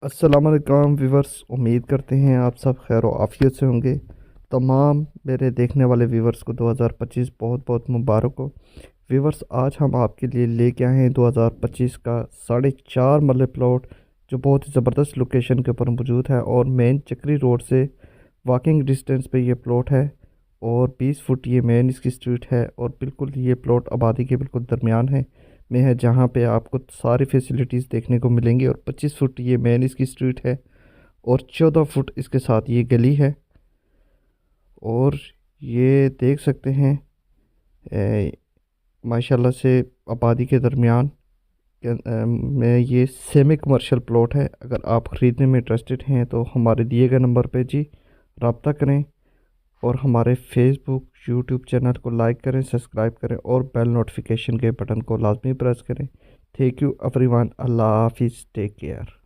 अस्सलाम वालेकुम व्यूवर्स। उम्मीद करते हैं आप सब खैर व आफियत से होंगे। तमाम मेरे देखने वाले व्यूवर्स को 2025 बहुत बहुत मुबारक हो। व्यूवर्स, आज हम आपके लिए लेके आए हैं 2025 का 4.5 मरले प्लॉट, जो बहुत ही ज़बरदस्त लोकेशन के ऊपर मौजूद है और मेन चक्री रोड से वॉकिंग डिस्टेंस पे ये प्लॉट है। और 20 फुट ये मेन इसकी स्ट्रीट है और बिल्कुल ये प्लॉट आबादी के बिल्कुल दरमियान है जहाँ पे आपको सारी फैसिलिटीज़ देखने को मिलेंगी। और 25 फुट ये मेन इसकी स्ट्रीट है और 14 फुट इसके साथ ये गली है। और ये देख सकते हैं ए, माशाल्लाह से आबादी के दरमियान में ये सेमी कमर्शियल प्लॉट है। अगर आप ख़रीदने में इंटरेस्टेड हैं तो हमारे दिए गए नंबर पे जी रब्ता करें और हमारे फेसबुक यूट्यूब चैनल को लाइक करें, सब्सक्राइब करें और बेल नोटिफिकेशन के बटन को लाजमी प्रेस करें। Thank you everyone. अल्लाह हाफिज़, टेक केयर।